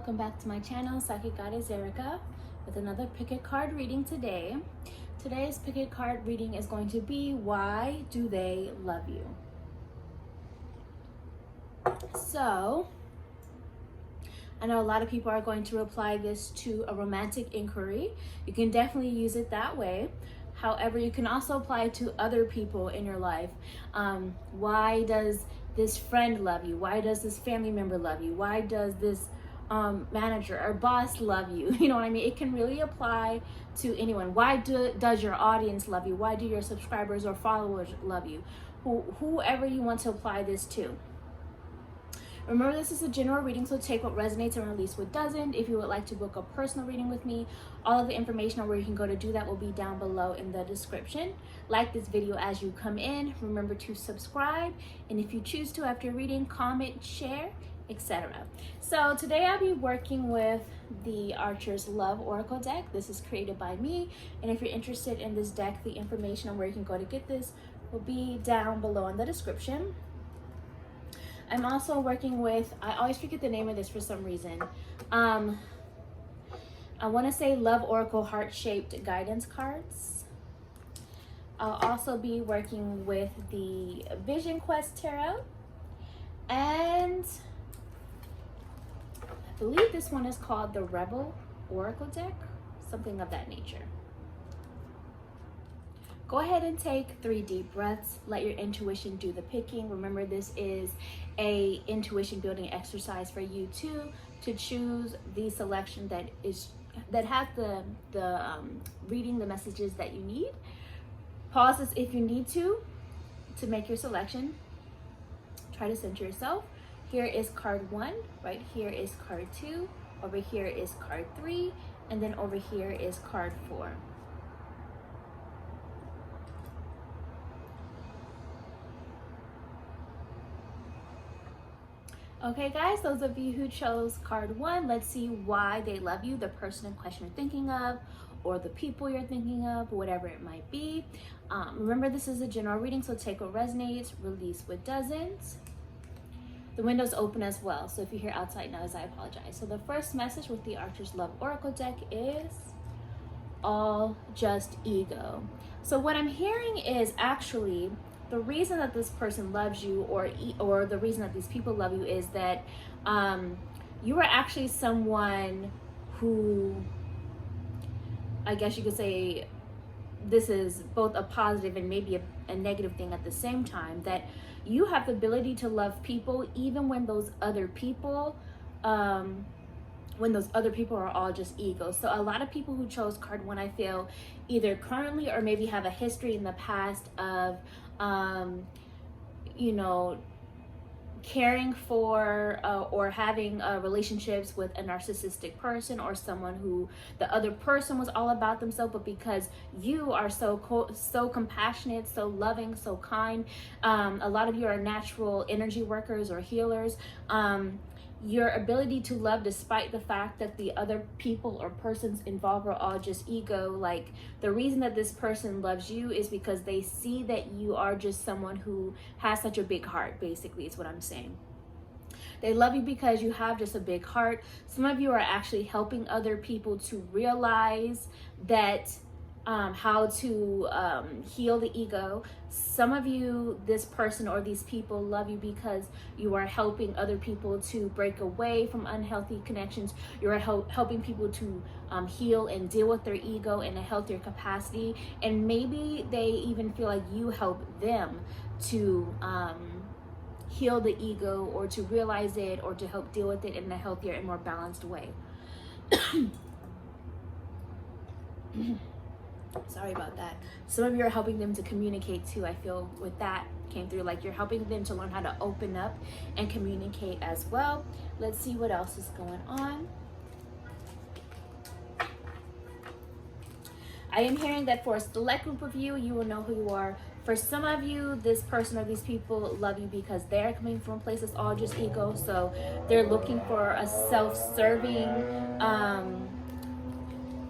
welcome back to my channel, Psychic Goddess Erica, with another pick a card reading today. Today's pick a card reading is going to be, why do they love you? So, I know a lot of people are going to apply this to a romantic inquiry. You can definitely use it that way. However, you can also apply it to other people in your life. Why does this friend love you? Why does this family member love you? Why does this manager or boss love you? You know what I mean? It can really apply to anyone. Why does your audience love you? Why do your subscribers or followers love you? Whoever you want to apply this to. Remember, this is a general reading, so take what resonates and release what doesn't. If you would like to book a personal reading with me, all of the information on where you can go to do that will be down below in the description. Like this video as you come in. Remember to subscribe. And if you choose to, after reading, comment, share, etc. So today I'll be working with the Archer's Love Oracle deck. This is created by me. And if you're interested in this deck, the information on where you can go to get this will be down below in the description. I'm also working with, I always forget the name of this for some reason. I want to say Love Oracle heart-shaped guidance cards. I'll also be working with the Vision Quest Tarot. And I believe this one is called the Rebel Oracle deck, something of that nature. Go ahead and take 3 deep breaths. Let your intuition do the picking. Remember, this is a intuition building exercise for you to choose the selection that has the reading the messages that you need. Pause this if you need to make your selection. Try to center yourself. Here is card 1, right here is card 2, over here is card 3, and then over here is card 4. Okay guys, those of you who chose card 1, let's see why they love you, the person in question you're thinking of, or the people you're thinking of, whatever it might be. Remember, this is a general reading, so take what resonates, release what doesn't. The window's open as well, so if you hear outside noise, I apologize. So the first message with the Archer's Love Oracle deck is all just ego. So what I'm hearing is actually the reason that this person loves you, or the reason that these people love you, is that you are actually someone who, I guess you could say, this is both a positive and maybe a negative thing at the same time, that you have the ability to love people even when those other people are all just ego. So a lot of people who chose card 1, I feel, either currently or maybe have a history in the past of you know, caring for or having relationships with a narcissistic person, or someone who the other person was all about themselves, but because you are so compassionate, so loving, so kind, a lot of you are natural energy workers or healers. Your ability to love, despite the fact that the other people or persons involved are all just ego, like the reason that this person loves you is because they see that you are just someone who has such a big heart, basically, is what I'm saying. They love you because you have just a big heart. Some of you are actually helping other people to realize that how to heal the ego. Some of you, this person or these people love you because you are helping other people to break away from unhealthy connections. You are helping people to heal and deal with their ego in a healthier capacity. And maybe they even feel like you help them to heal the ego, or to realize it, or to help deal with it in a healthier and more balanced way. Sorry about that. Some of you are helping them to communicate too. I feel with that came through, like you're helping them to learn how to open up and communicate as well. Let's see what else is going on. I am hearing that for a select group of you, you will know who you are. For some of you, this person or these people love you because they're coming from a place that's all just ego. So they're looking for a self-serving,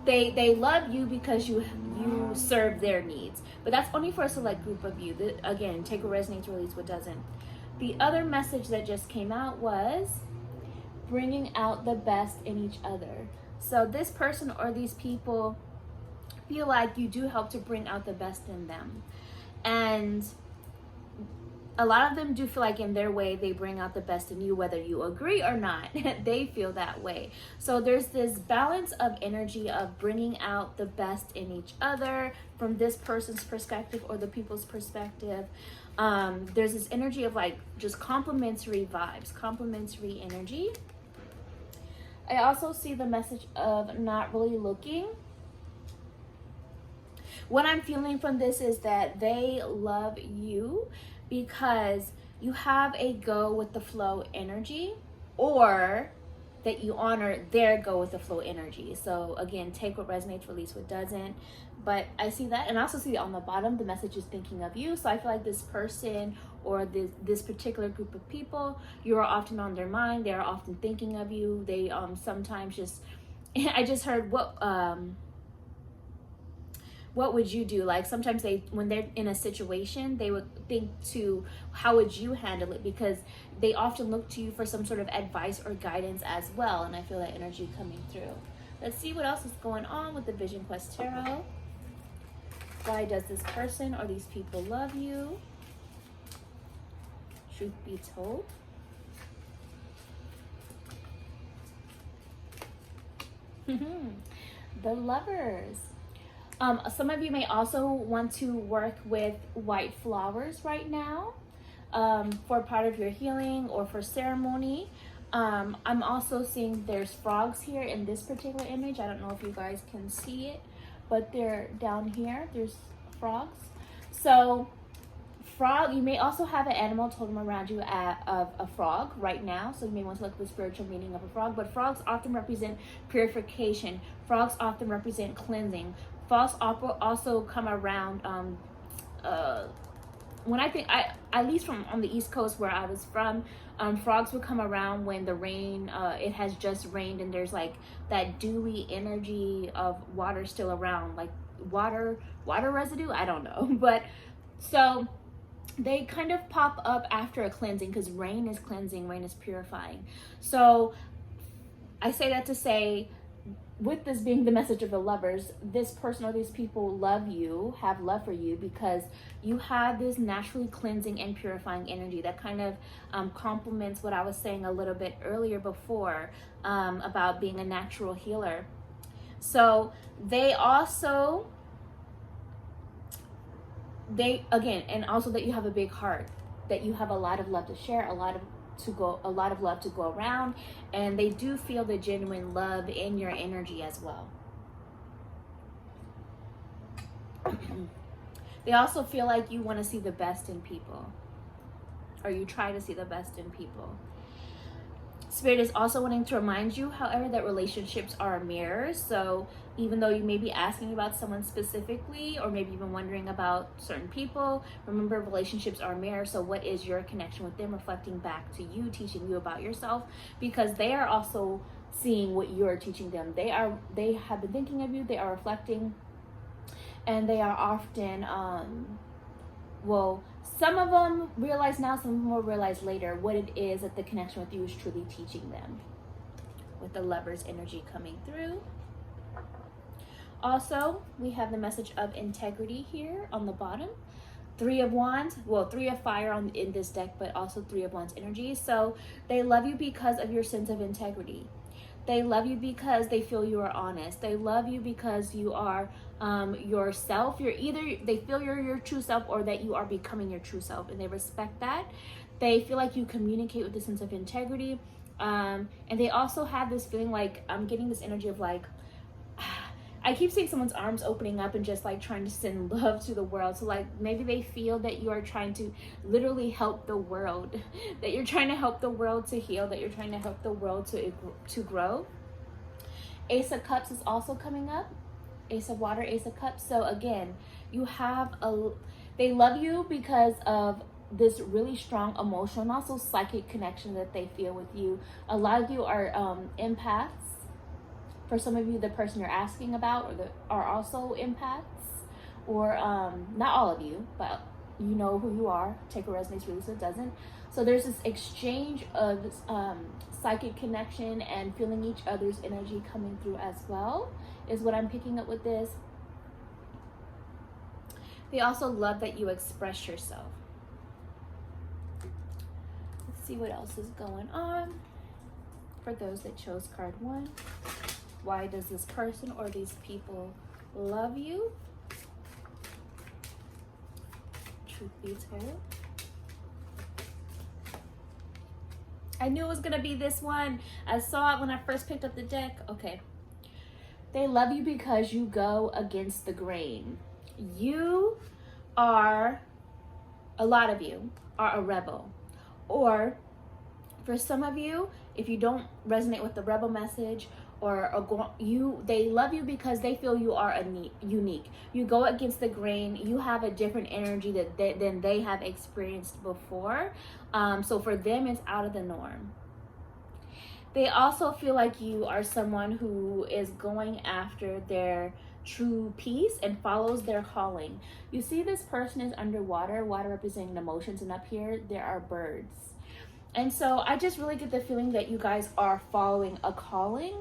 they love you because you serve their needs, but that's only for a select group of you. Again, take what resonates, release what doesn't. The other message that just came out was bringing out the best in each other. So this person or these people feel like you do help to bring out the best in them. And a lot of them do feel like in their way they bring out the best in you, whether you agree or not. They feel that way. So there's this balance of energy of bringing out the best in each other from this person's perspective or the people's perspective. There's this energy of like just complementary vibes, complementary energy. I also see the message of not really looking. What I'm feeling from this is that they love you because you have a go with the flow energy, or that you honor their go with the flow energy. So again, take what resonates, release what doesn't. But I see that, and I also see on the bottom, the message is thinking of you. So I feel like this person or this particular group of people, you are often on their mind. They are often thinking of you. They sometimes just, I just heard what would you do? Like sometimes when they're in a situation, they would think to how would you handle it, because they often look to you for some sort of advice or guidance as well. And I feel that energy coming through. Let's see what else is going on with the Vision Quest Tarot. Why does this person or these people love you? Truth be told. The Lovers. Some of you may also want to work with white flowers right now for part of your healing or for ceremony. I'm also seeing there's frogs here in this particular image. I don't know if you guys can see it, but they're down here. There's frogs. So frog, you may also have an animal totem around you of a frog right now. So you may want to look at the spiritual meaning of a frog. But frogs often represent purification. Frogs often represent cleansing. Frogs also come around when I think, at least from on the East Coast where I was from, frogs would come around when the rain, it has just rained and there's like that dewy energy of water still around, like water residue, I don't know. But so they kind of pop up after a cleansing, because rain is cleansing, rain is purifying. So I say that to say, with this being the message of the Lovers, this person or these people love you, have love for you, because you have this naturally cleansing and purifying energy that kind of complements what I was saying a little bit earlier before about being a natural healer. So they also, and also that you have a big heart, that you have a lot of love to share, a lot of love to go around, and they do feel the genuine love in your energy as well. They also feel like you want to see the best in people, or you try to see the best in people. Spirit is also wanting to remind you, however, that relationships are mirrors. So even though you may be asking about someone specifically, or maybe even wondering about certain people, remember, relationships are mirrors. So what is your connection with them reflecting back to you, teaching you about yourself? Because they are also seeing what you're teaching them. They have been thinking of you, they are reflecting, and they are often, some of them realize now, some of them will realize later what it is that the connection with you is truly teaching them, with the Lover's energy coming through. Also, we have the message of integrity here on the bottom. 3 of Wands, 3 of fire in this deck, but also 3 of Wands energy. So they love you because of your sense of integrity. They love you because they feel you are honest. They love you because you are yourself. They feel you're your true self, or that you are becoming your true self, and they respect that. They feel like you communicate with a sense of integrity. And they also have this feeling like, I'm getting this energy of like, I keep seeing someone's arms opening up and just like trying to send love to the world. So like maybe they feel that you are trying to literally help the world, that you're trying to help the world to heal, that you're trying to help the world to grow. Ace of Cups is also coming up. Ace of Water, Ace of Cups. So again, they love you because of this really strong emotional and also psychic connection that they feel with you. A lot of you are empaths. For some of you, the person you're asking about are also empaths, or not all of you, but you know who you are. Take what resonates, release what doesn't. So there's this exchange of psychic connection and feeling each other's energy coming through as well, is what I'm picking up with this. They also love that you express yourself. Let's see what else is going on. For those that chose card 1, why does this person or these people love you? Truth be told, I knew it was gonna be this one. I saw it when I first picked up the deck. Okay. They love you because you go against the grain. You are, a lot of you are a rebel. Or for some of you, if you don't resonate with the rebel message, they love you because they feel you are unique. You go against the grain. You have a different energy than they have experienced before. So for them, it's out of the norm. They also feel like you are someone who is going after their true peace and follows their calling. You see, this person is underwater, water representing emotions, and up here there are birds. And so I just really get the feeling that you guys are following a calling,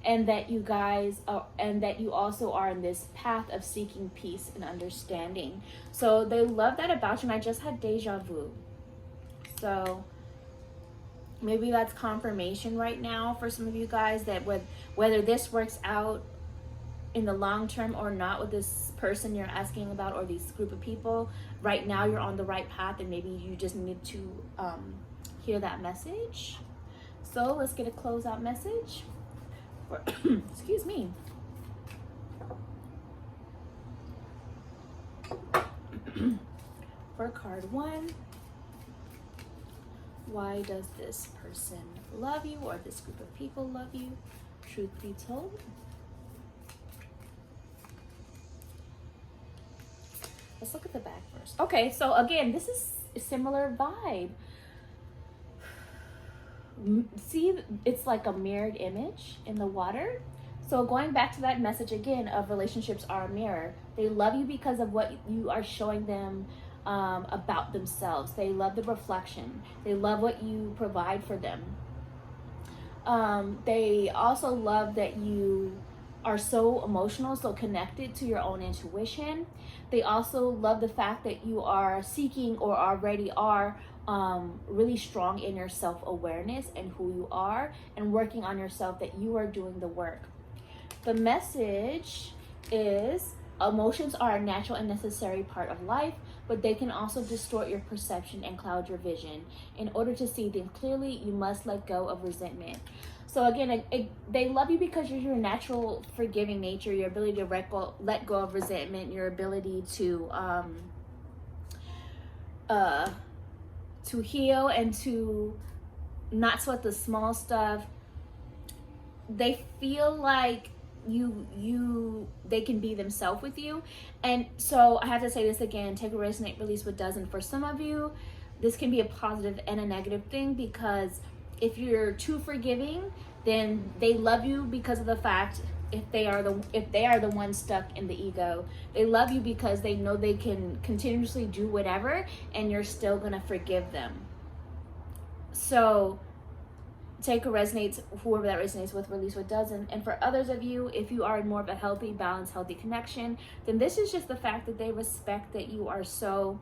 and that you guys are, and that you also are in this path of seeking peace and understanding. So they love that about you, and I just had deja vu. So maybe that's confirmation right now for some of you guys that whether this works out in the long term or not with this person you're asking about or this group of people, right now you're on the right path, and maybe you just need to hear that message. So let's get a closeout message for excuse me, for card 1. Why does this person love you, or this group of people love you? Truth be told. Let's look at the back first. Okay, so again, this is a similar vibe. See, it's like a mirrored image in the water. So going back to that message again of relationships are a mirror. They love you because of what you are showing them about themselves. They love the reflection. They love what you provide for them. They also love that you are so emotional, so connected to your own intuition. They also love the fact that you are seeking, or already are, really strong in your self-awareness and who you are, and working on yourself, that you are doing the work. The message is emotions are a natural and necessary part of life, but they can also distort your perception and cloud your vision. In order to see them clearly, you must let go of resentment. So again, they love you because you're your natural forgiving nature, your ability to let go of resentment, your ability to heal and to not sweat the small stuff. They feel like they can be themselves with you. And so I have to say this again, take what resonate, release what doesn't. For some of you, this can be a positive and a negative thing, because if you're too forgiving, then they love you because of the fact, if they are the one stuck in the ego, they love you because they know they can continuously do whatever and you're still gonna forgive them. So take what resonates, whoever that resonates with, release what doesn't. And for others of you, if you are in more of a healthy, balanced, healthy connection, then this is just the fact that they respect that you are so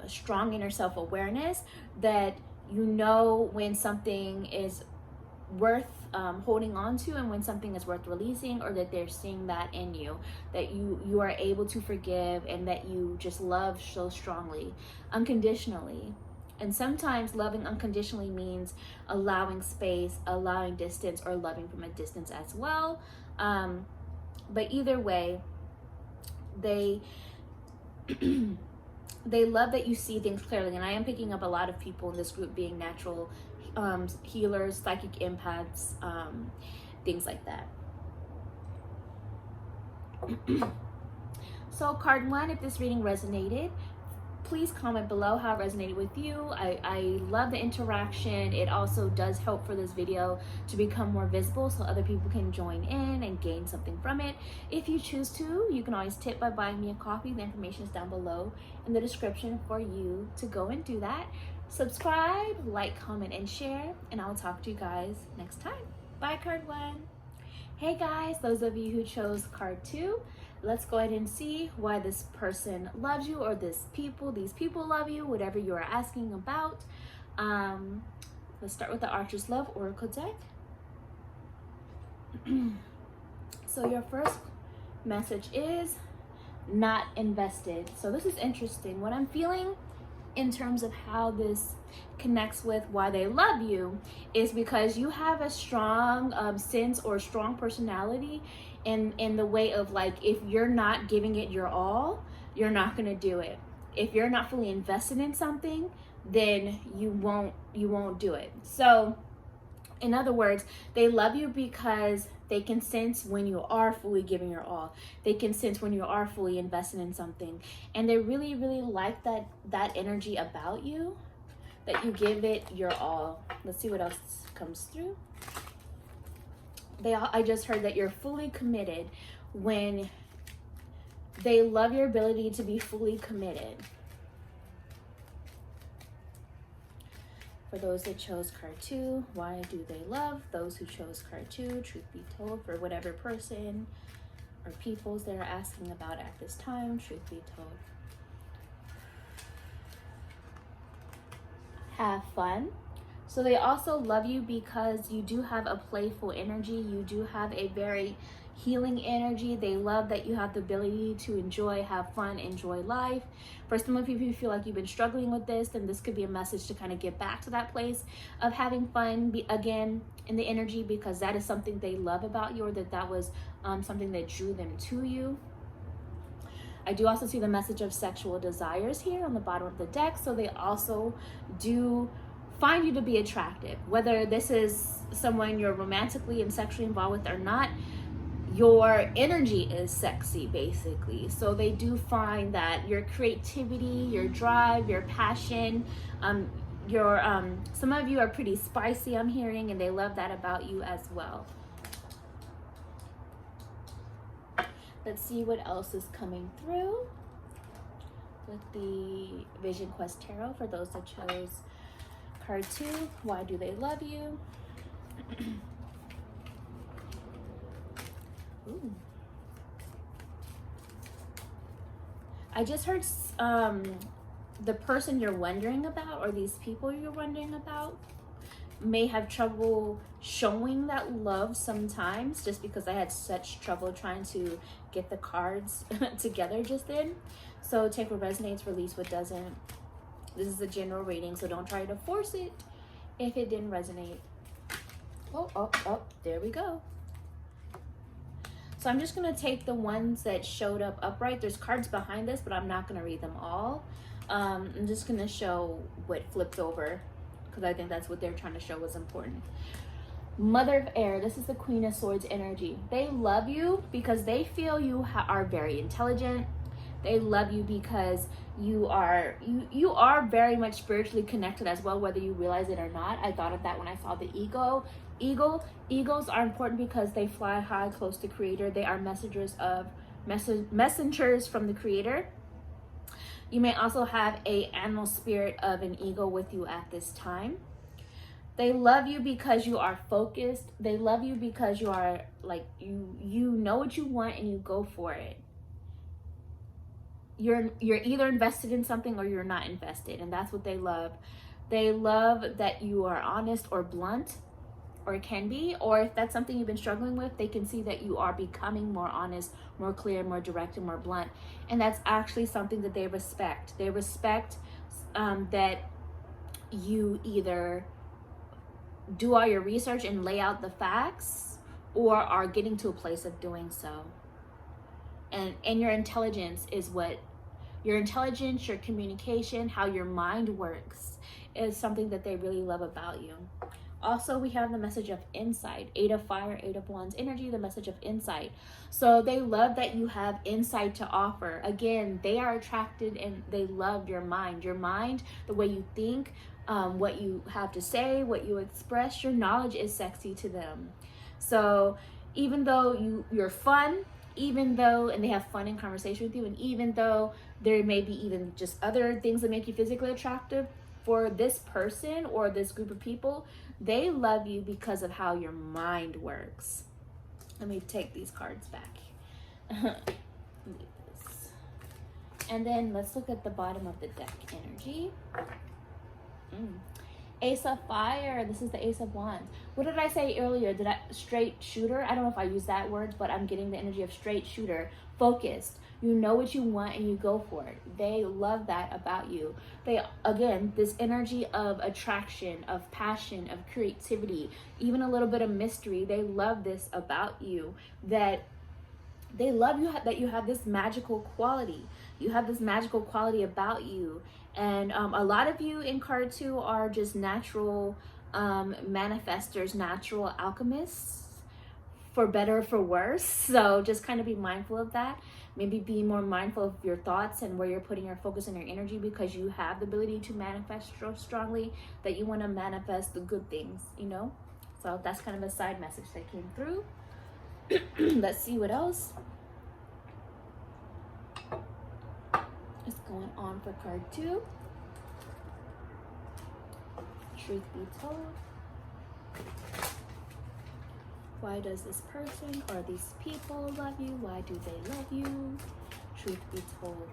strong in your self-awareness, that you know when something is worth holding on to and when something is worth releasing, or that they're seeing that in you, that you are able to forgive, and that you just love so strongly, unconditionally. And sometimes loving unconditionally means allowing space, allowing distance, or loving from a distance as well. But either way, they they love that you see things clearly. And I am picking up a lot of people in this group being natural healers, psychic empaths, things like that. So card 1, if this reading resonated, please comment below how it resonated with you. I love the interaction. It also does help for this video to become more visible so other people can join in and gain something from it. If you choose to, you can always tip by buying me a coffee. The information is down below in the description for you to go and do that. Subscribe, like, comment, and share, and I'll talk to you guys next time. Bye, card 1. Hey guys, those of you who chose card 2, let's go ahead and see why this person loves you, or these people love you, whatever you are asking about. Let's start with the Archer's Love Oracle deck. So your first message is not invested. So this is interesting. What I'm feeling in terms of how this connects with why they love you is because you have a strong sense or strong personality in the way of, like, if you're not giving it your all, you're not going to do it. If you're not fully invested in something, then you won't do it. So in other words, they love you because they can sense when you are fully giving your all. They can sense when you are fully invested in something. And they really, really like that energy about you, that you give it your all. Let's see what else comes through. I just heard that you're fully committed. When they love your ability to be fully committed. For those that chose card 2, why do they love? Those who chose card 2, truth be told, for whatever person or peoples they're asking about at this time, truth be told. Have fun. So they also love you because you do have a playful energy. You do have a very healing energy. They love that you have the ability to enjoy, have fun, enjoy life. For some of you who feel like you've been struggling with this, then this could be a message to kind of get back to that place of having fun again in the energy, because that is something they love about you, or that was something that drew them to you. I do also see the message of sexual desires here on the bottom of the deck. So they also do find you to be attractive, whether this is someone you're romantically and sexually involved with or not. Your energy is sexy, basically. So they do find that your creativity, your drive, your passion, some of you are pretty spicy, I'm hearing, and they love that about you as well. Let's see what else is coming through with the Vision Quest Tarot for those that chose card 2. Why do they love you? Ooh. I just heard the person you're wondering about, or these people you're wondering about, may have trouble showing that love sometimes, just because I had such trouble trying to get the cards together just then. So take what resonates, release what doesn't. This is a general reading, so don't try to force it if it didn't resonate. Oh, there we go. So I'm just going to take the ones that showed up upright. There's cards behind this, but I'm not going to read them all. I'm just going to show what flipped over, because I think that's what they're trying to show was important. Mother of Air, this is the Queen of Swords energy. They love you because they feel you are very intelligent. They love you because you are very much spiritually connected as well, whether you realize it or not. I thought of that when I saw the eagle. Eagles are important because they fly high, close to Creator. They are messengers from the Creator. You may also have an animal spirit of an eagle with you at this time. They love you because you are focused. They love you because you are like, you know what you want and you go for it. You're either invested in something or you're not invested, and that's what they love. They love that you are honest or blunt, or can be, or if that's something you've been struggling with, they can see that you are becoming more honest, more clear, more direct, and more blunt. And that's actually something that they respect. They respect that you either do all your research and lay out the facts, or are getting to a place of doing so. And your intelligence is what, your intelligence, your communication, how your mind works is something that they really love about you. Also, we have the message of insight. 8 of fire, 8 of wands energy, the message of insight. So they love that you have insight to offer. Again, they are attracted and they love your mind. Your mind, the way you think, what you have to say, what you express, your knowledge is sexy to them. So even though you're fun, even though, and they have fun in conversation with you, and even though there may be even just other things that make you physically attractive, for this person or this group of people, they love you because of how your mind works. Let me take these cards back. And then let's look at the bottom of the deck energy. Ace of fire. This is the Ace of wands. What did I say earlier? Straight shooter? I don't know if I use that word, but I'm getting the energy of straight shooter. Focused. You know what you want and you go for it. They love that about you. They, again, this energy of attraction, of passion, of creativity, even a little bit of mystery. They love this about you. That they love you, that you have this magical quality. You have this magical quality about you. And a lot of you in card 2 are just natural manifestors, natural alchemists, for better or for worse. So just kind of be mindful of that. Maybe be more mindful of your thoughts and where you're putting your focus and your energy, because you have the ability to manifest so strongly that you want to manifest the good things, you know? So that's kind of a side message that came through. Let's see what else is going on for card 2. Truth be told, why does this person or these people love you? Why do they love you? Truth be told.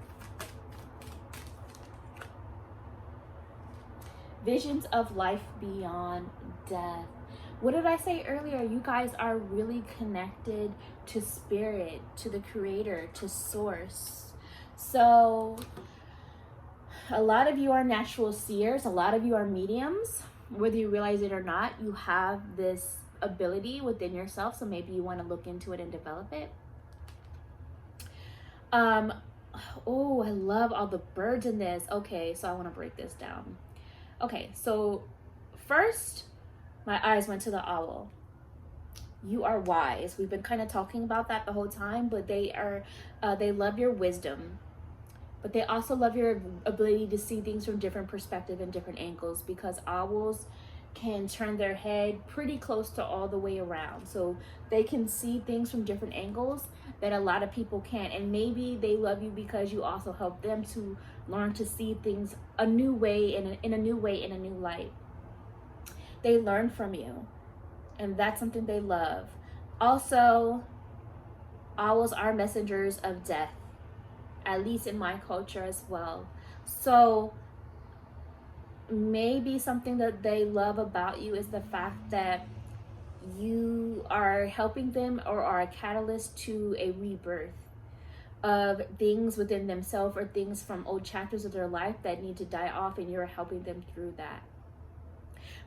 Visions of life beyond death. What did I say earlier? You guys are really connected to spirit, to the creator, to source. So a lot of you are natural seers. A lot of you are mediums. Whether you realize it or not, you have this ability within yourself. So maybe you want to look into it and develop it. Oh, I love all the birds in this. Okay, so I want to break this down. Okay, so first, my eyes went to the owl. You are wise. We've been kind of talking about that the whole time, but they love your wisdom, but they also love your ability to see things from different perspectives and different angles, because owls can turn their head pretty close to all the way around. So they can see things from different angles that a lot of people can't. And maybe they love you because you also help them to learn to see things a new way, in a new light. They learn from you, and that's something they love. Also, owls are messengers of death, at least in my culture as well. So maybe something that they love about you is the fact that you are helping them or are a catalyst to a rebirth of things within themselves or things from old chapters of their life that need to die off, and you're helping them through that.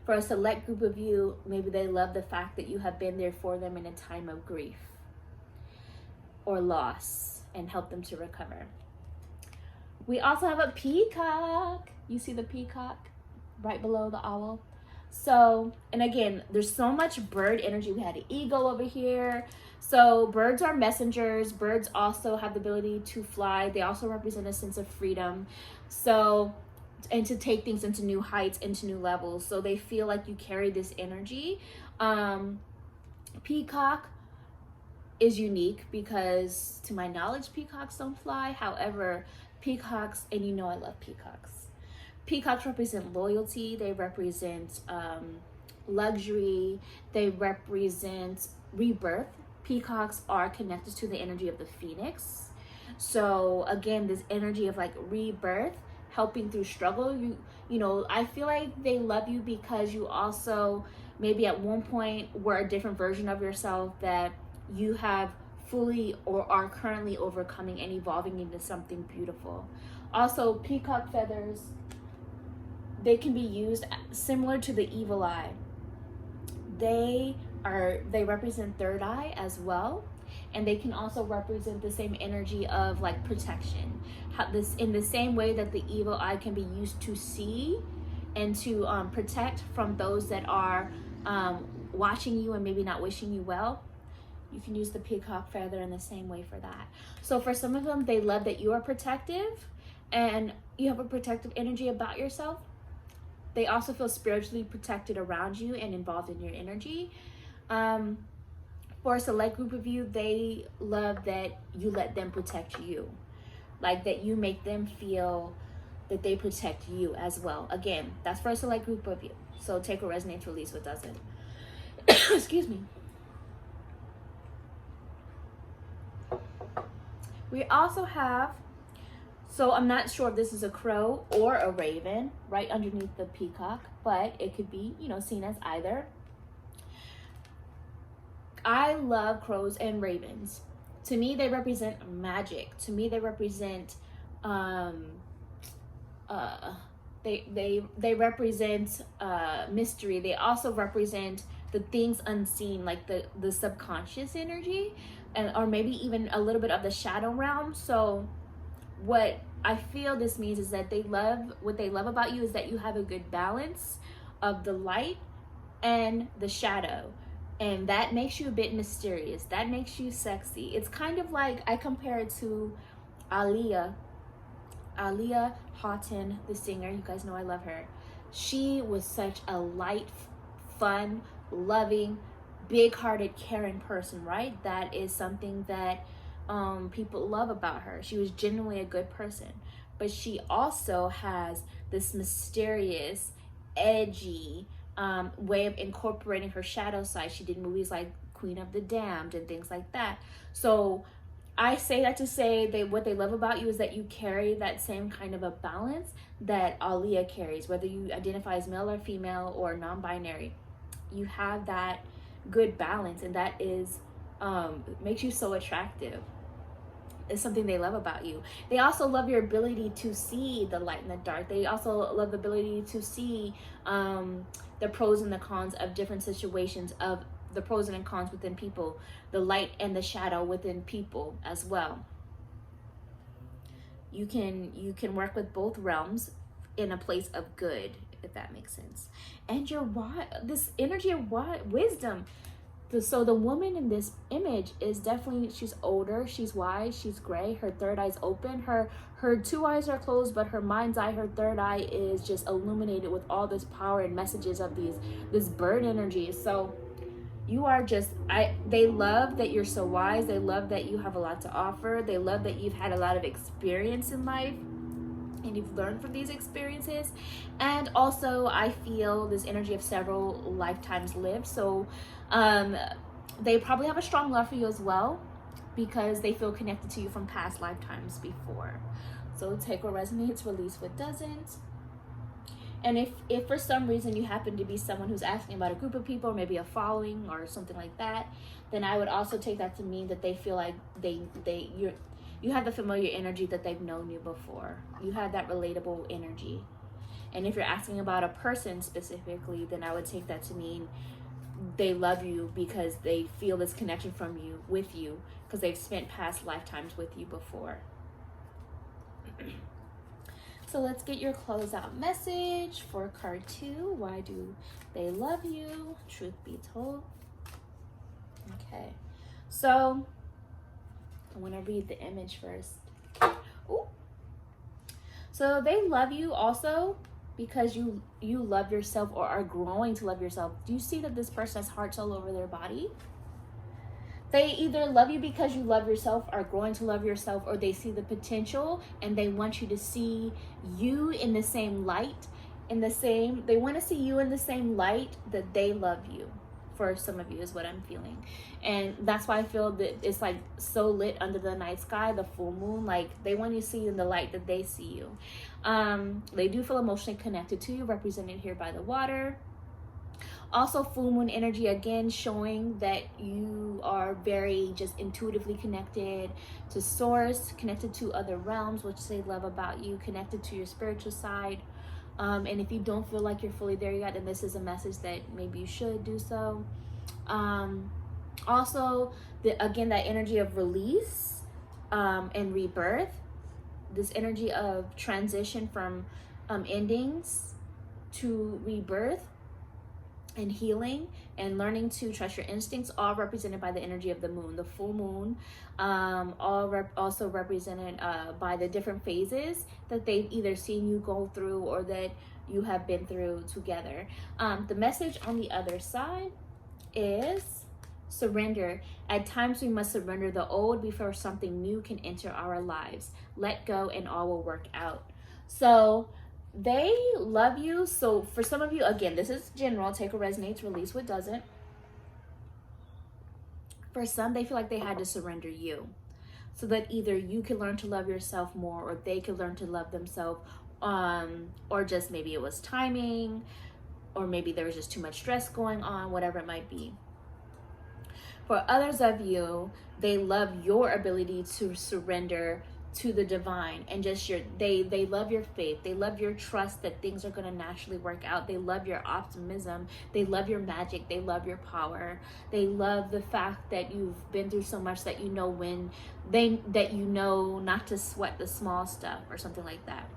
For a select group of you, maybe they love the fact that you have been there for them in a time of grief or loss and help them to recover. We also have a peacock. You see the peacock right below the owl? So, and again, there's so much bird energy. We had an eagle over here. So birds are messengers. Birds also have the ability to fly. They also represent a sense of freedom. So, and to take things into new heights, into new levels. So they feel like you carry this energy. Peacock is unique because, to my knowledge, peacocks don't fly. However, peacocks, and you know I love peacocks. Peacocks represent loyalty. They represent luxury. They represent rebirth. Peacocks are connected to the energy of the phoenix. So again, this energy of like rebirth, helping through struggle. You know, I feel like they love you because you also maybe at one point were a different version of yourself that you have fully or are currently overcoming and evolving into something beautiful. Also, peacock feathers, they can be used similar to the evil eye. They represent third eye as well, and they can also represent the same energy of like protection. In the same way that the evil eye can be used to see and to protect from those that are watching you and maybe not wishing you well, you can use the peacock feather in the same way for that. So for some of them, they love that you are protective and you have a protective energy about yourself. They also feel spiritually protected around you and involved in your energy. For a select group of you, they love that you let them protect you. Like that you make them feel that they protect you as well. Again, that's for a select group of you. So take what resonates, release what doesn't. Excuse me. We also have, so I'm not sure if this is a crow or a raven right underneath the peacock, but it could be, you know, seen as either. I love crows and ravens. To me, they represent magic. To me, they represent they represent mystery. They also represent the things unseen, like the subconscious energy, and or maybe even a little bit of the shadow realm. So what I feel this means is that what they love about you is that you have a good balance of the light and the shadow. And that makes you a bit mysterious. That makes you sexy. It's kind of like, I compare it to Aaliyah Houghton, the singer. You guys know I love her. She was such a light, fun, loving, big-hearted, caring person, right? That is something that people love about her. She was genuinely a good person. But she also has this mysterious, edgy, way of incorporating her shadow side. She did movies like Queen of the Damned and things like that. So I say that to say what they love about you is that you carry that same kind of a balance that Aaliyah carries, whether you identify as male or female or non-binary. You have that good balance, and that is makes you so attractive. Is something they love about you. They also love your ability to see the light and the dark. They also love the ability to see the pros and the cons of different situations, of the pros and cons within people, the light and the shadow within people as well. You can work with both realms in a place of good, if that makes sense. And this energy of wisdom. So the woman in this image is definitely, she's older, she's wise, she's gray, her third eye's open, her two eyes are closed, but her mind's eye, her third eye is just illuminated with all this power and messages of this bird energy. So you are they love that you're so wise. They love that you have a lot to offer. They love that you've had a lot of experience in life and you've learned from these experiences. And also I feel this energy of several lifetimes lived. So they probably have a strong love for you as well, because they feel connected to you from past lifetimes before. So take what resonates, release what doesn't. And if for some reason you happen to be someone who's asking about a group of people, or maybe a following or something like that, then I would also take that to mean that they feel like you have the familiar energy, that they've known you before. You have that relatable energy. And if you're asking about a person specifically, then I would take that to mean they love you because they feel this connection with you, because they've spent past lifetimes with you before. So let's get your closeout message for card 2. Why do they love you? Truth be told. Okay, so I want to read the image first. Ooh. So they love you also because you love yourself, or are growing to love yourself. Do you see that this person has hearts all over their body? They either love you because you love yourself, are growing to love yourself, or they see the potential and they want you to see you in the same light, they want to see you in the same light that they love you. For some of you is what I'm feeling. And that's why I feel that it's like so lit under the night sky, the full moon, like they want you to see in the light that they see you. They do feel emotionally connected to you, represented here by the water. Also, full moon energy, again, showing that you are very just intuitively connected to source, connected to other realms, which they love about you, connected to your spiritual side. And if you don't feel like you're fully there yet, then this is a message that maybe you should do so. Also, again, that energy of release and rebirth, this energy of transition from endings to rebirth. and healing and learning to trust your instincts, all represented by the energy of the moon, the full moon, also represented by the different phases that they've either seen you go through or that you have been through together. The message on the other side is surrender. At times we must surrender the old before something new can enter our lives. Let go and all will work out. So they love you. So for some of you, again, this is general, take what resonates, release what doesn't. For some, they feel like they had to surrender you so that either you can learn to love yourself more or they can learn to love themselves, or just maybe it was timing, or maybe there was just too much stress going on, whatever it might be. For others of you, they love your ability to surrender to the divine, and just they love your faith, they love your trust that things are going to naturally work out, they love your optimism, they love your magic, they love your power, they love the fact that you've been through so much that you know that you know not to sweat the small stuff or something like that.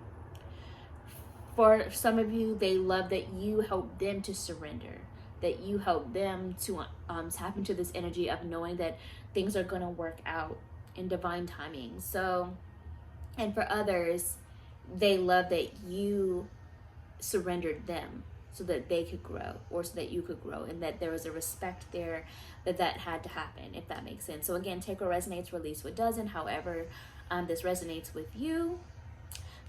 For some of you, they love that you help them to surrender, that you help them to tap into this energy of knowing that things are going to work out in divine timing. So, and for others, they love that you surrendered them so that they could grow, or so that you could grow, and that there was a respect there that had to happen, if that makes sense. So again, take what resonates, release what doesn't, however this resonates with you.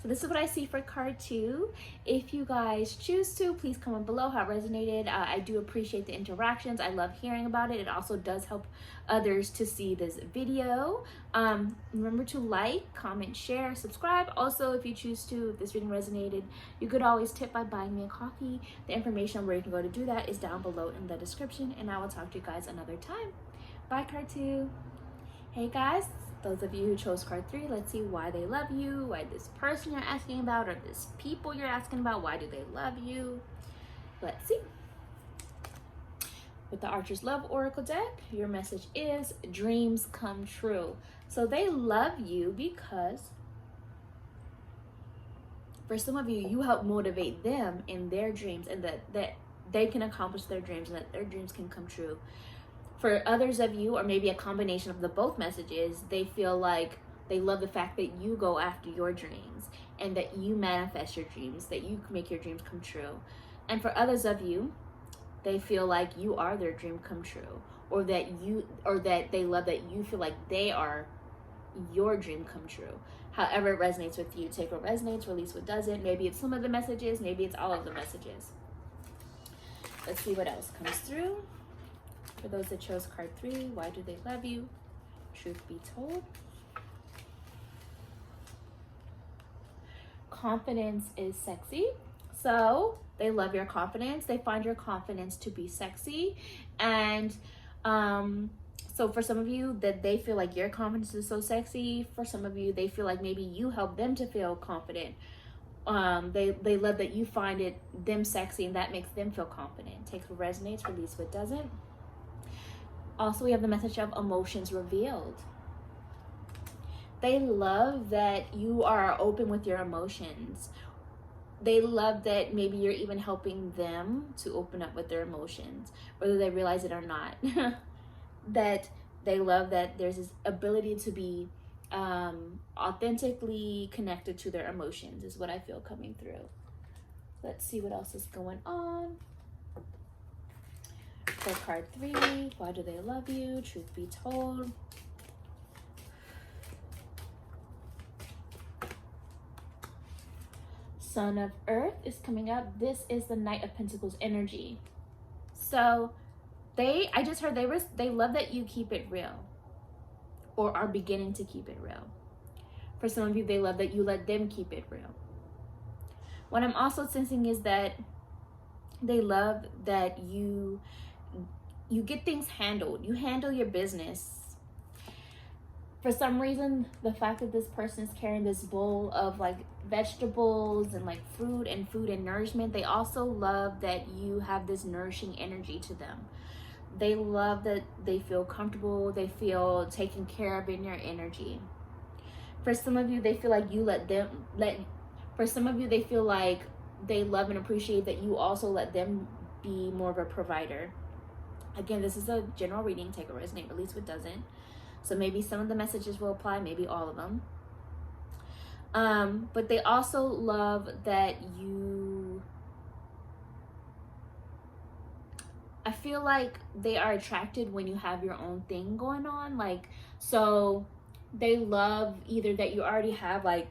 So this is what I see for card 2. If you guys choose to, please comment below how it resonated. I do appreciate the interactions. I love hearing about it. It also does help others to see this video. Remember to like, comment, share, subscribe. Also, if you choose to, if this reading resonated, you could always tip by buying me a coffee. The information on where you can go to do that is down below in the description, and I will talk to you guys another time. Bye, card 2. Hey guys, those of you who chose card 3, let's see why they love you, why this person you're asking about, or this people you're asking about, why do they love you? Let's see. With the Archer's Love Oracle deck, your message is dreams come true. So they love you because for some of you, you help motivate them in their dreams, and that they can accomplish their dreams and that their dreams can come true. For others of you, or maybe a combination of the both messages, they feel like they love the fact that you go after your dreams and that you manifest your dreams, that you make your dreams come true. And for others of you, they feel like you are their dream come true, or that they love that you feel like they are your dream come true. However it resonates with you, take what resonates, release what doesn't. Maybe it's some of the messages, maybe it's all of the messages. Let's see what else comes through. For those that chose card 3, why do they love you? Truth be told. Confidence is sexy. So they love your confidence. They find your confidence to be sexy. And so for some of you, that they feel like your confidence is so sexy. For some of you, they feel like maybe you help them to feel confident. They love that you find them sexy, and that makes them feel confident. Take what resonates, release what doesn't. Also, we have the message of emotions revealed. They love that you are open with your emotions. They love that maybe you're even helping them to open up with their emotions, whether they realize it or not. That they love that there's this ability to be authentically connected to their emotions, is what I feel coming through. Let's see what else is going on. For card 3, why do they love you? Truth be told. Son of Earth is coming up. This is the Knight of Pentacles energy. So I just heard they love that you keep it real, or are beginning to keep it real. For some of you, they love that you let them keep it real. What I'm also sensing is that they love that you get things handled. You handle your business. For some reason, the fact that this person is carrying this bowl of like vegetables and like food and nourishment, they also love that you have this nourishing energy to them. They love that they feel comfortable, they feel taken care of in your energy. For some of you, they feel like you for some of you, they feel like they love and appreciate that you also let them be more of a provider. Again, this is a general reading. Take what resonates, release what doesn't. So maybe some of the messages will apply, maybe all of them. But they also love that you, I feel like they are attracted when you have your own thing going on. Like, so they love either that you already have like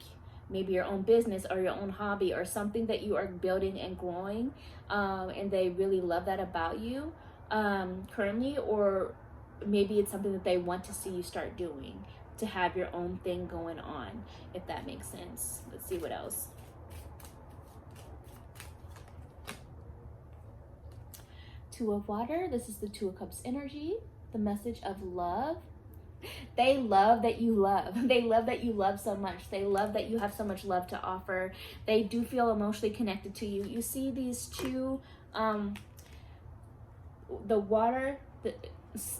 maybe your own business or your own hobby or something that you are building and growing. And they really love that about you currently, or maybe it's something that they want to see you start doing, to have your own thing going on, if that makes sense. Let's see what else. Two of Water. This is the Two of Cups energy, the message of love. They love that you love. They love that you love so much. They love that you have so much love to offer. They do feel emotionally connected to you. You see these two, the water, the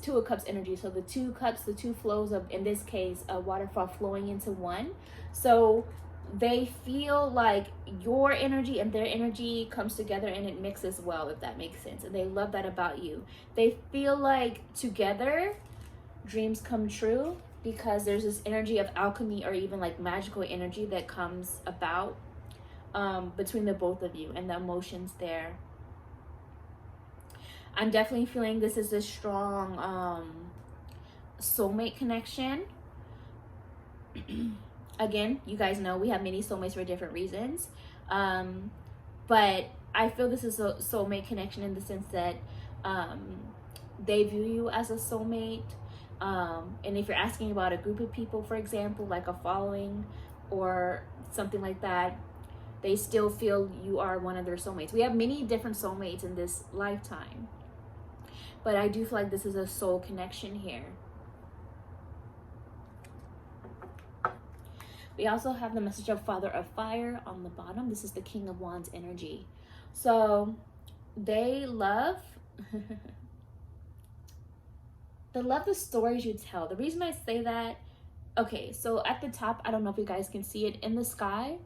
Two of Cups energy. So the two cups, the two flows of, in this case, a waterfall flowing into one. So they feel like your energy and their energy comes together and it mixes well, if that makes sense. And they love that about you. They feel like together dreams come true, because there's this energy of alchemy or even like magical energy that comes about between the both of you, and the emotions there. I'm definitely feeling this is a strong soulmate connection. Again, you guys know we have many soulmates for different reasons, but I feel this is a soulmate connection in the sense that they view you as a soulmate. And if you're asking about a group of people, for example, like a following or something like that, they still feel you are one of their soulmates. We have many different soulmates in this lifetime, but I do feel like this is a soul connection here. We also have the message of Father of Fire on the bottom. This is the King of Wands energy. So they love they love the stories you tell. The reason I say that, okay, so at the top, I don't know if you guys can see it, in the sky,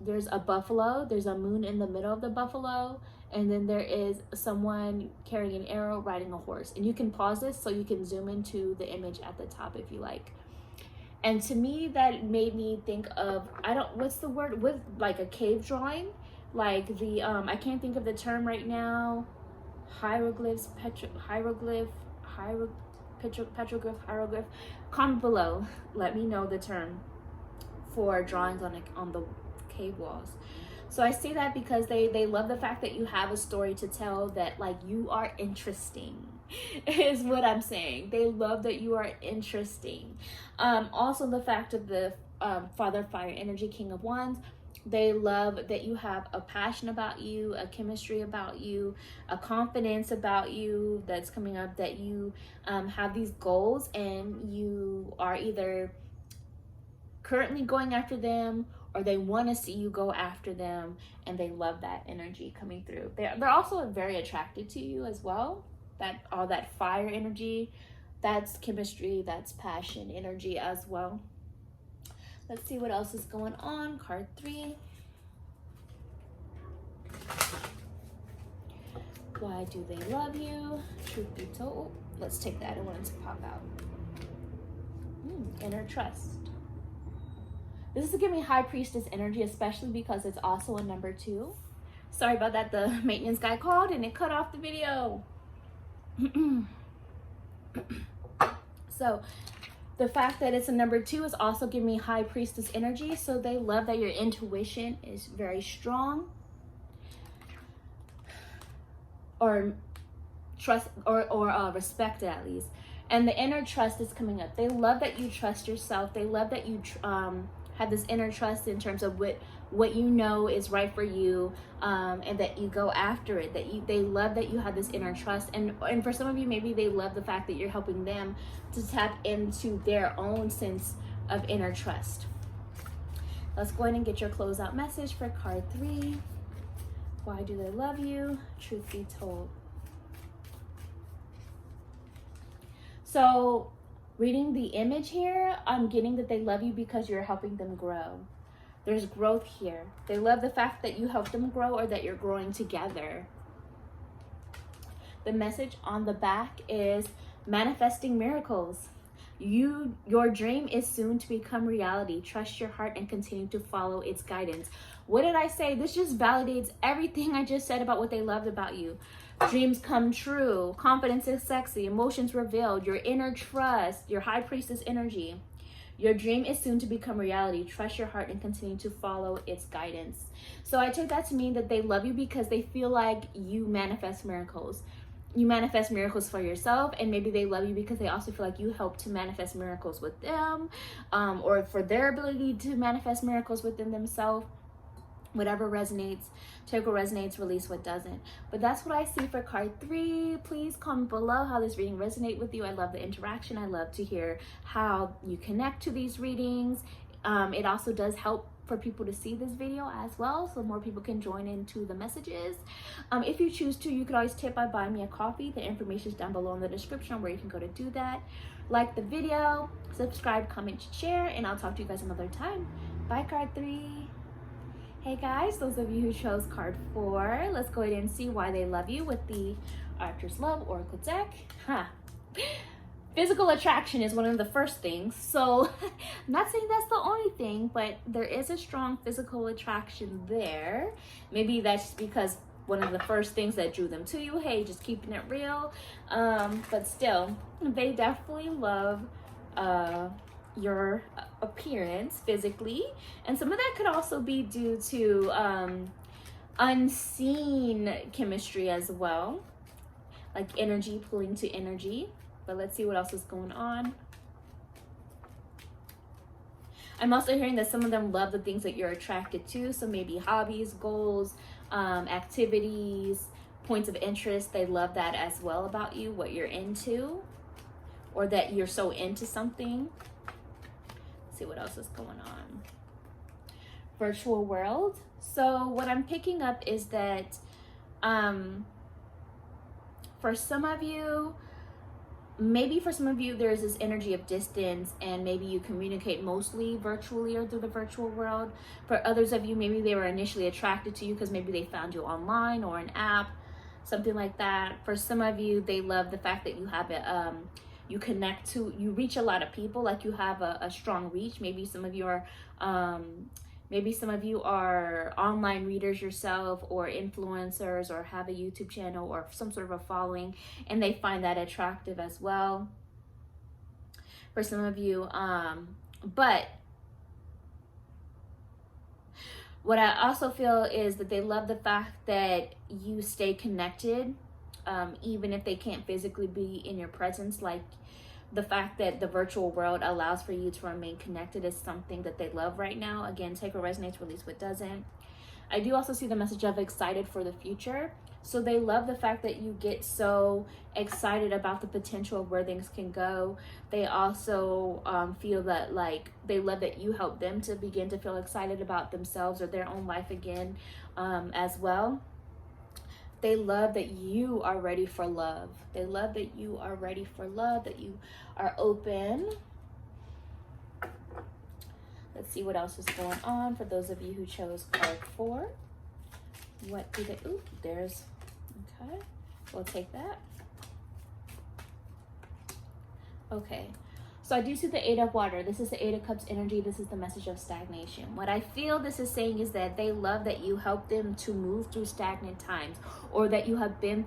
there's a buffalo, there's a moon in the middle of the buffalo, and then there is someone carrying an arrow riding a horse. And you can pause this so you can zoom into the image at the top if you like. And to me, that made me think of, what's the word, with like a cave drawing, like the, I can't think of the term right now, hieroglyph, hieroglyph. Comment below, let me know the term for drawings on the cave walls. So I say that because they love the fact that you have a story to tell, that like you are interesting is what I'm saying. They love that you are interesting. Also the fact of the Father Fire energy, King of Wands, they love that you have a passion about you, a chemistry about you, a confidence about you that's coming up, that you have these goals and you are either currently going after them or they want to see you go after them, and they love that energy coming through. They're also very attracted to you as well. That all that fire energy, that's chemistry, that's passion energy as well. Let's see what else is going on. Card 3. Why do they love you? Truth be told. Let's take that. I want it to pop out. Inner trust. This is giving me High Priestess energy, especially because it's also a number 2. Sorry about that. The maintenance guy called and it cut off the video. So the fact that it's a number 2 is also giving me High Priestess energy. So they love that your intuition is very strong, or trust, or respected at least. And the inner trust is coming up. They love that you trust yourself. They love that you have this inner trust in terms of what you know is right for you, and that you go after it. They love that you have this inner trust, and for some of you, maybe they love the fact that you're helping them to tap into their own sense of inner trust. Let's go ahead and get your closeout message for card 3. Why do they love you? Truth be told. So reading the image here, I'm getting that they love you because you're helping them grow. There's growth here. They love the fact that you help them grow or that you're growing together. The message on the back is manifesting miracles. Your dream is soon to become reality. Trust your heart and continue to follow its guidance. What did I say? This just validates everything I just said about what they loved about you. Dreams come true. Confidence is sexy. Emotions revealed. Your inner trust. Your high priestess energy. Your dream is soon to become reality. Trust your heart and continue to follow its guidance. So I took that to mean that they love you because they feel like you manifest miracles. You manifest miracles for yourself, and maybe they love you because they also feel like you help to manifest miracles with them, or for their ability to manifest miracles within themselves. Whatever resonates, take what resonates, release what doesn't. But that's what I see for card 3. Please comment below how this reading resonates with you. I love the interaction. I love to hear how you connect to these readings. It also does help for people to see this video as well, so more people can join into the messages. If you choose to, you could always tip by buying me a coffee. The information is down below in the description where you can go to do that. Like the video, subscribe, comment, share, and I'll talk to you guys another time. Bye, card 3. Hey guys, those of you who chose card 4, let's go ahead and see why they love you with the Archer's Love Oracle deck. Physical attraction is one of the first things. So I'm not saying that's the only thing, but there is a strong physical attraction there. Maybe that's because one of the first things that drew them to you. Hey, just keeping it real. But still, they definitely love your appearance physically. And some of that could also be due to unseen chemistry as well. Like energy pulling to energy. But let's see what else is going on. I'm also hearing that some of them love the things that you're attracted to. So maybe hobbies, goals, activities, points of interest. They love that as well about you, what you're into, or that you're so into something. Let's see what else is going on. Virtual world. So what I'm picking up is that for some of you, maybe for some of you, there's this energy of distance, and maybe you communicate mostly virtually or through the virtual world. For others of you, maybe they were initially attracted to you because maybe they found you online or an app, something like that. For some of you, they love the fact that you have a, you connect to, you reach a lot of people, like you have a strong reach. Maybe some of you are, online readers yourself, or influencers, or have a YouTube channel or some sort of a following, and they find that attractive as well. For some of you, but what I also feel is that they love the fact that you stay connected, even if they can't physically be in your presence. Like the fact that the virtual world allows for you to remain connected is something that they love right now. Again, take what resonates, release what doesn't. I do also see the message of excited for the future. So they love the fact that you get so excited about the potential of where things can go. They also feel that, like, they love that you help them to begin to feel excited about themselves or their own life again, as well. They love that you are ready for love. They love that you are ready for love, that you are open. Let's see what else is going on for those of you who chose card 4. What do they, ooh, there's, okay, we'll take that. Okay, so I do see the 8 of Water. This is the 8 of Cups energy. This is the message of stagnation. What I feel this is saying is that they love that you help them to move through stagnant times, or that you have been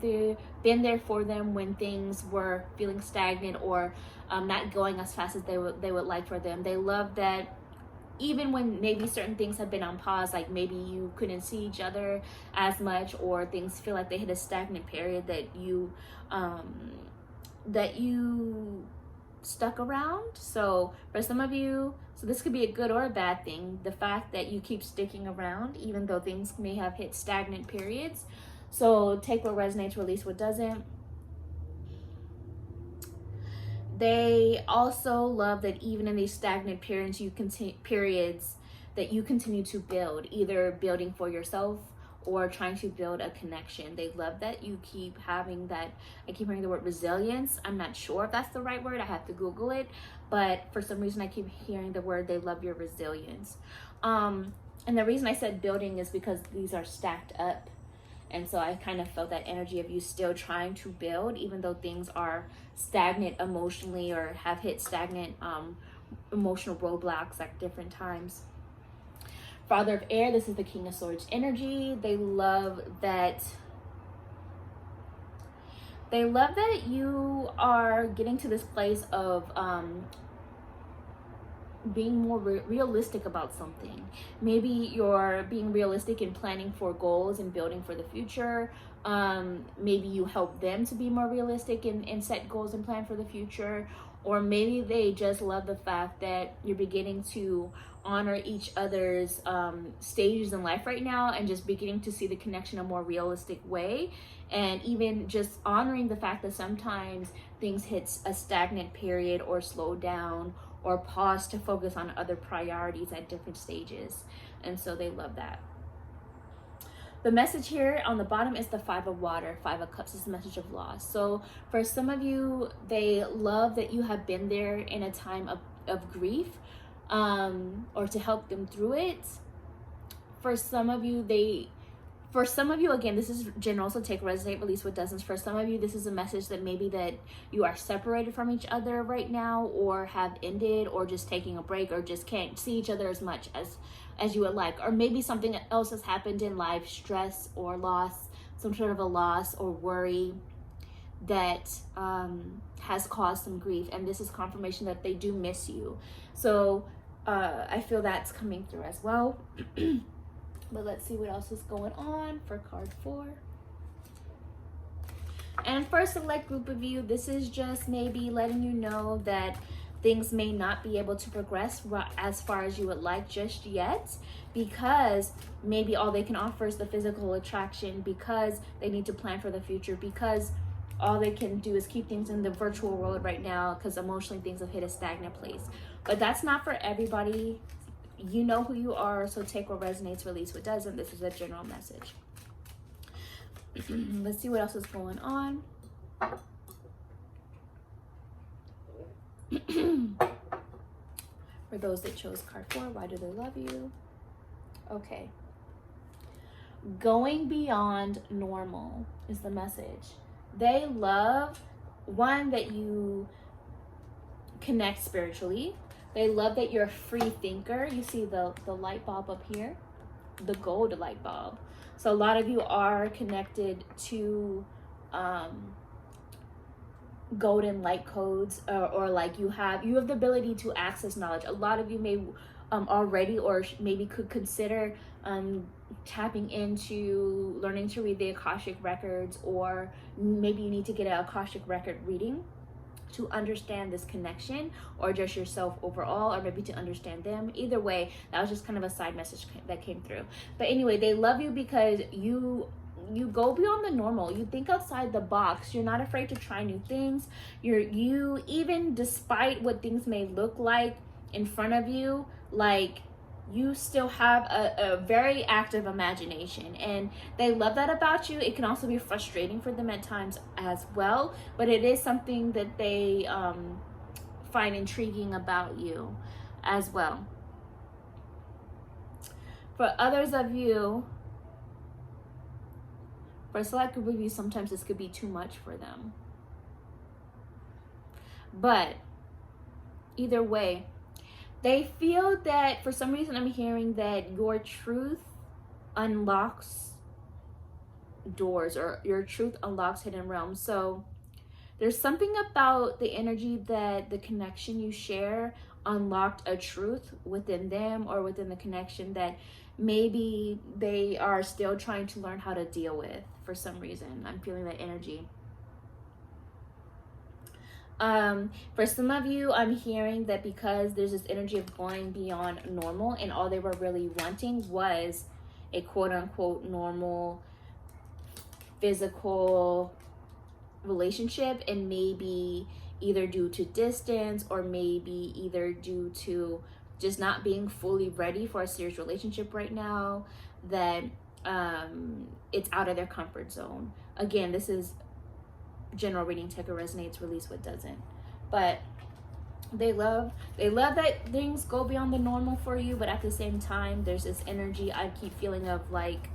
there for them when things were feeling stagnant, or not going as fast as they would like for them. They love that even when maybe certain things have been on pause, like maybe you couldn't see each other as much, or things feel like they hit a stagnant period, that you stuck around. So for some of you, so this could be a good or a bad thing, the fact that you keep sticking around even though things may have hit stagnant periods. So take what resonates, release what doesn't. They also love that even in these stagnant periods, that you continue to build, either building for yourself or trying to build a connection. They love that you keep having that. I keep hearing the word resilience. I'm not sure if that's the right word. I have to Google it. But for some reason, I keep hearing the word, they love your resilience. And the reason I said building is because these are stacked up. And so I kind of felt that energy of you still trying to build, even though things are stagnant emotionally or have hit stagnant emotional roadblocks at different times. Father of Air, this is the King of Swords energy. They love that you are getting to this place of being more realistic about something. Maybe you're being realistic in planning for goals and building for the future. Maybe you help them to be more realistic and set goals and plan for the future. Or maybe they just love the fact that you're beginning to honor each other's stages in life right now, and just beginning to see the connection in a more realistic way. And even just honoring the fact that sometimes things hit a stagnant period or slow down or pause to focus on other priorities at different stages. And so they love that. The message here on the bottom is the Five of Water. Five of Cups is the message of loss. So for some of you, they love that you have been there in a time of grief, or to help them through it. For some of you, again, this is general, so take, resonate, release what doesn't. For some of you, this is a message that maybe that you are separated from each other right now, or have ended, or just taking a break, or just can't see each other as much as you would like. Or maybe something else has happened in life, stress or loss, some sort of a loss or worry that has caused some grief. And this is confirmation that they do miss you. So I feel that's coming through as well. But let's see what else is going on for card 4. And for a select group of you, this is just maybe letting you know that things may not be able to progress as far as you would like just yet, because maybe all they can offer is the physical attraction, because they need to plan for the future, because all they can do is keep things in the virtual world right now, because emotionally things have hit a stagnant place. But that's not for everybody. You know who you are, so take what resonates, release what doesn't. This is a general message. Let's see what else is going on. For those that chose card 4, why do they love you? Okay. Going beyond normal is the message. They love, one, that you connect spiritually. They love that you're a free thinker. You see the light bulb up here, the gold light bulb. So a lot of you are connected to golden light codes, or like you have the ability to access knowledge. A lot of you may already, or maybe could consider tapping into learning to read the Akashic records, or maybe you need to get an Akashic record reading to understand this connection, or just yourself overall, or maybe to understand them. Either way, that was just kind of a side message that came through. But anyway, they love you because you go beyond the normal. You think outside the box. You're not afraid to try new things. You even despite what things may look like in front of you, like, you still have a very active imagination, and they love that about you. It can also be frustrating for them at times as well, but it is something that they find intriguing about you as well. For others of you, for a select group of you, sometimes this could be too much for them. But either way, they feel that for some reason I'm hearing that your truth unlocks doors, or your truth unlocks hidden realms. So there's something about the energy that the connection you share unlocked a truth within them, or within the connection, that maybe they are still trying to learn how to deal with for some reason. I'm feeling that energy. For some of you, I'm hearing that because there's this energy of going beyond normal, and all they were really wanting was a quote-unquote normal physical relationship, and maybe either due to distance, or maybe either due to just not being fully ready for a serious relationship right now, that it's out of their comfort zone. Again, this is general reading. Take what resonates, release what doesn't. But They love that things go beyond the normal for you, but at the same time, there's this energy I keep feeling of like,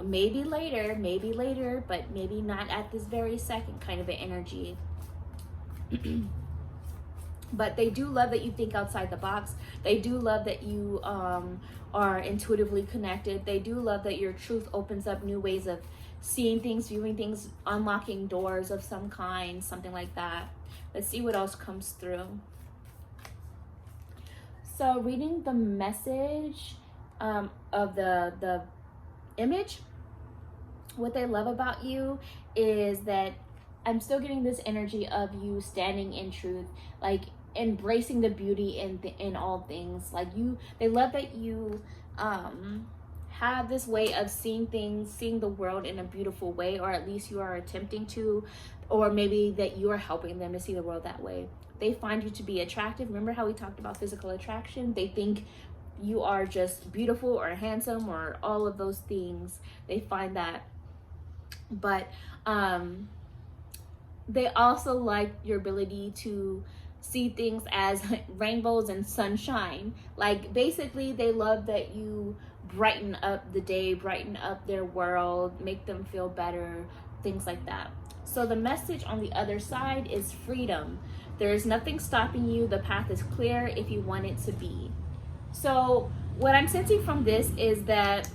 maybe later, but maybe not at this very second kind of an energy. But they do love that you think outside the box. They do love that you are intuitively connected. They do love that your truth opens up new ways of seeing things, viewing things, unlocking doors of some kind, something like that. Let's see what else comes through. So reading the message of the image, what they love about you is that I'm still getting this energy of you standing in truth, like embracing the beauty in all things. Like they love that you have this way of seeing things, seeing the world in a beautiful way, or at least you are attempting to, or maybe that you are helping them to see the world that way. They find you to be attractive. Remember how we talked about physical attraction? They think you are just beautiful or handsome or all of those things. They find that. But they also like your ability to see things as rainbows and sunshine. Like basically they love that you brighten up the day, brighten up their world, make them feel better, things like that. So the message on the other side is freedom. There is nothing stopping you. The path is clear if you want it to be. So what I'm sensing from this is that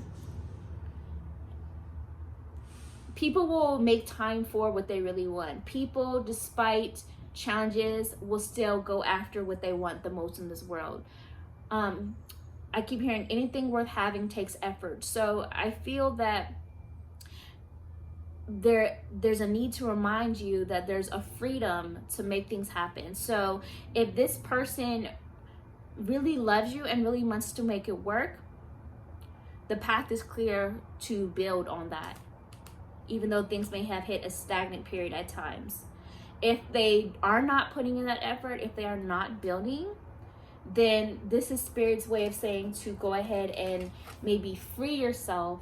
people will make time for what they really want. People, despite challenges, will still go after what they want the most in this world. I keep hearing anything worth having takes effort. So I feel that there's a need to remind you that there's a freedom to make things happen. So if this person really loves you and really wants to make it work, the path is clear to build on that, even though things may have hit a stagnant period at times. If they are not putting in that effort, if they are not building, then this is Spirit's way of saying to go ahead and maybe free yourself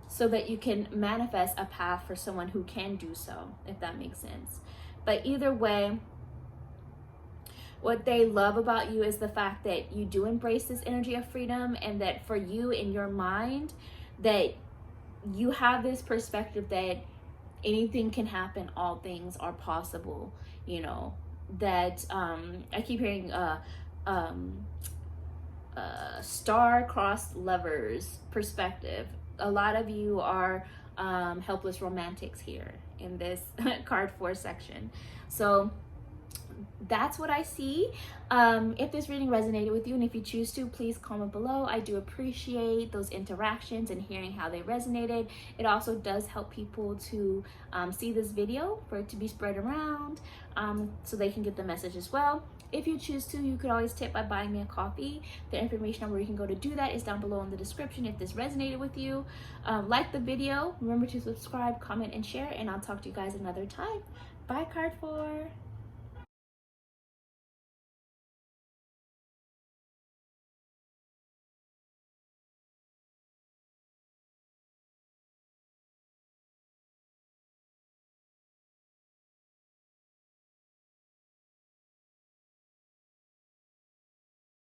so that you can manifest a path for someone who can do so, if that makes sense. But either way, what they love about you is the fact that you do embrace this energy of freedom, and that for you in your mind, that you have this perspective that anything can happen, all things are possible, you know, that I keep hearing star-crossed lovers perspective. A lot of you are helpless romantics here in this card 4 section. So that's what I see. If this reading resonated with you, and if you choose to, please comment below. I do appreciate those interactions and hearing how they resonated. It also does help people to see this video, for it to be spread around, so they can get the message as well. If you choose to, you could always tip by buying me a coffee. The information on where you can go to do that is down below in the description if this resonated with you. Like the video, remember to subscribe, comment, and share, and I'll talk to you guys another time. Bye, card 4.